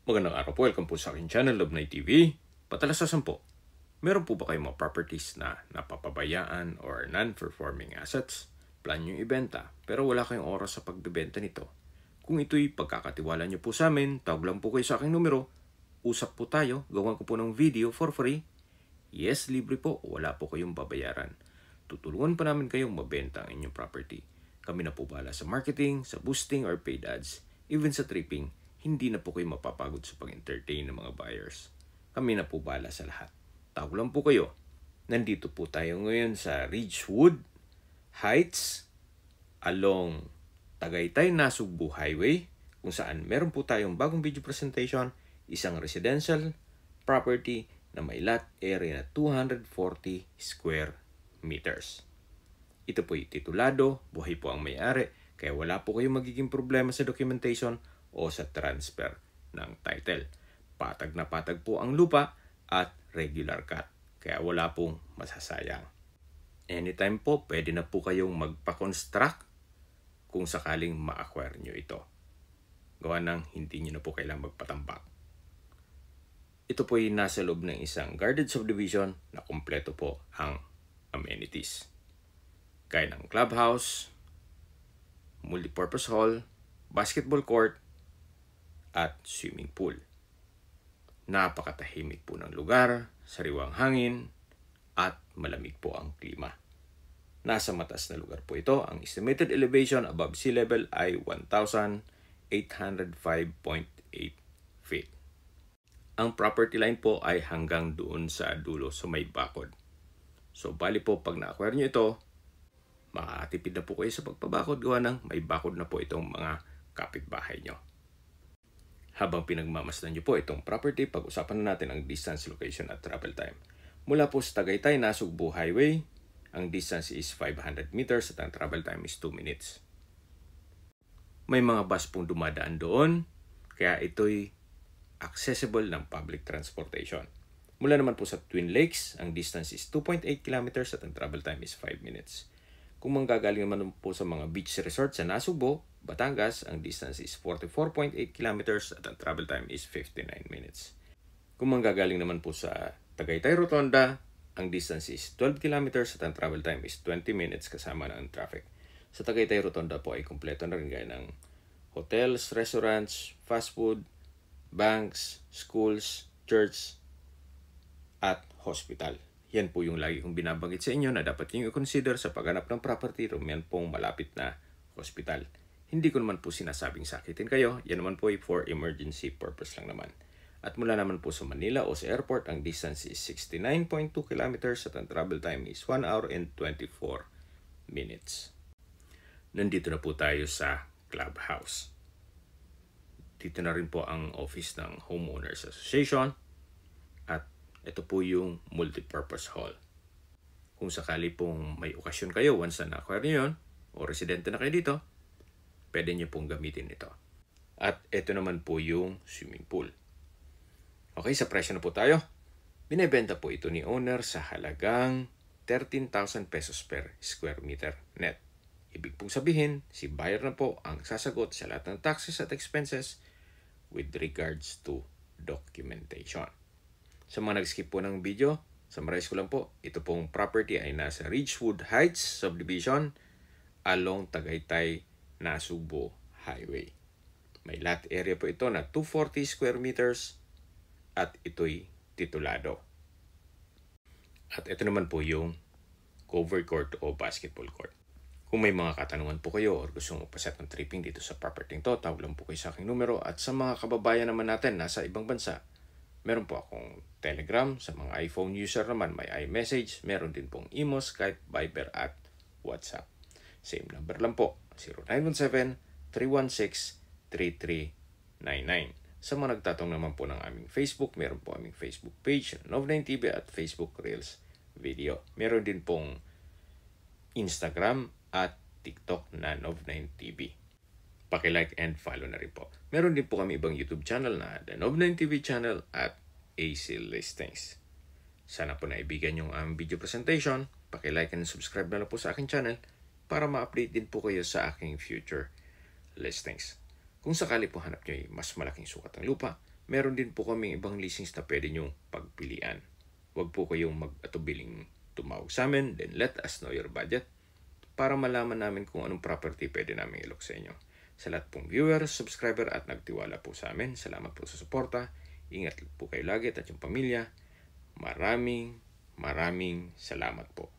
Magandang araw po, welcome po sa aking channel, Love Night TV. Patalasasan po, meron po ba kayong mga properties na napapabayaan or non-performing assets? Plan nyo ibenta, pero wala kayong oras sa pagbebenta nito. Kung ito'y pagkakatiwala nyo po sa amin, tawag lang po kayo sa aking numero. Usap po tayo, gawan ko po ng video for free. Yes, libre po, wala po kayong babayaran. Tutulungan pa namin kayong mabenta ang inyong property. Kami na po bahala sa marketing, sa boosting or paid ads, even sa tripping. Hindi na po kayo mapapagod sa pag-entertain ng mga buyers. Kami na po bahala sa lahat. Tawag lang po kayo. Nandito po tayo ngayon sa Ridgewood Heights along Tagaytay Nasugbu Highway, kung saan meron po tayong bagong video presentation, isang residential property na may lot area na 240 square meters. Ito po'y titulado, buhay po ang may-ari, kaya wala po kayong magiging problema sa documentation o sa transfer ng title. Patag na patag po ang lupa at regular cut, kaya wala pong masasayang. Anytime po, pwede na po kayong magpa-construct kung sakaling ma-acquire nyo ito. Gawa ng hindi nyo na po kailangang magpatambak. Ito po ay nasa loob ng isang guarded subdivision na kumpleto po ang amenities. Gaya ng clubhouse, multipurpose hall, basketball court, at swimming pool. Napakatahimik po ng lugar, sariwang hangin, at malamig po ang klima. Nasa matas na lugar po ito. Ang estimated elevation above sea level ay 1,805.8 feet. Ang property line po ay hanggang doon sa dulo sa may bakod. So bali po pag na-acquire nyo ito, makakatipid na po kayo sa pagpabakod gawa ng may bakod na po itong mga kapitbahay nyo. Habang pinagmamasdan nyo po itong property, pag-usapan na natin ang distance, location at travel time. Mula po sa Tagaytay Nasugbu Highway, ang distance is 500 meters at ang travel time is 2 minutes. May mga bus pong dumadaan doon, kaya ito'y accessible ng public transportation. Mula naman po sa Twin Lakes, ang distance is 2.8 kilometers at ang travel time is 5 minutes. Kung manggagaling naman po sa mga beach resort sa Nasugbu, Batangas, ang distance is 44.8 kilometers at ang travel time is 59 minutes. Kung manggagaling naman po sa Tagaytay Rotonda, ang distance is 12 kilometers at ang travel time is 20 minutes kasama ng traffic. Sa Tagaytay Rotonda po ay kumpleto na rin gaya ng hotels, restaurants, fast food, banks, schools, church, at hospital. Yan po yung lagi kong binabanggit sa inyo na dapat nyo i-consider sa paghanap ng property room. Yan pong malapit na hospital. Hindi ko naman po sinasabing sakitin kayo. Yan naman po ay for emergency purpose lang naman. At mula naman po sa Manila o sa airport, ang distance is 69.2 kilometers at ang travel time is 1 hour and 24 minutes. Nandito na po tayo sa clubhouse. Dito na rin po ang office ng Homeowners Association. At ito po yung multipurpose hall. Kung sakali pong may okasyon kayo, once na na-acquire nyo yun, o residente na kayo dito, pwede nyo pong gamitin ito. At ito naman po yung swimming pool. Okay, sa presyo na po tayo. Binebenta po ito ni owner sa halagang 13,000 pesos per square meter net. Ibig pong sabihin, si buyer na po ang sasagot sa lahat ng taxes at expenses with regards to documentation. Sa mga nag-skip po ng video, summarize ko lang po, ito pong property ay nasa Ridgewood Heights Subdivision along Tagaytay Nasugbu Highway. May lot area po ito na 240 square meters at ito'y titulado. At ito naman po yung covered court o basketball court. Kung may mga katanungan po kayo or gusto mo paset ng tripping dito sa property to, tawag lang po kayo sa aking numero. At sa mga kababayan naman natin nasa ibang bansa, meron po akong Telegram. Sa mga iPhone user naman, may iMessage. Meron din pong Imo, Skype, Viber at WhatsApp. Same number lang po, 0917-316-3399. Sa mga nagtatong naman po ng aming Facebook, meron po aming Facebook page, Love9TV at Facebook Reels Video. Meron din pong Instagram at TikTok na Love9TV. Paki-like and follow na rin po. Meron din po kami ibang YouTube channel na The Love9TV channel at AC Listings. Sana po naibigan yung aming video presentation. Paki-like and subscribe na lang po sa aking channel para ma-update din po kayo sa aking future listings. Kung sakali po hanap nyo ay mas malaking sukat ng lupa, meron din po kaming ibang listings na pwede nyong pagpilian. Huwag po kayong mag-atubiling tumawag sa amin, then let us know your budget para malaman namin kung anong property pwede namin ilok sa inyo. Sa lahat pong viewers, subscriber at nagtiwala po sa amin, salamat po sa suporta. Ingat po kayo lagi at yung pamilya. Maraming salamat po.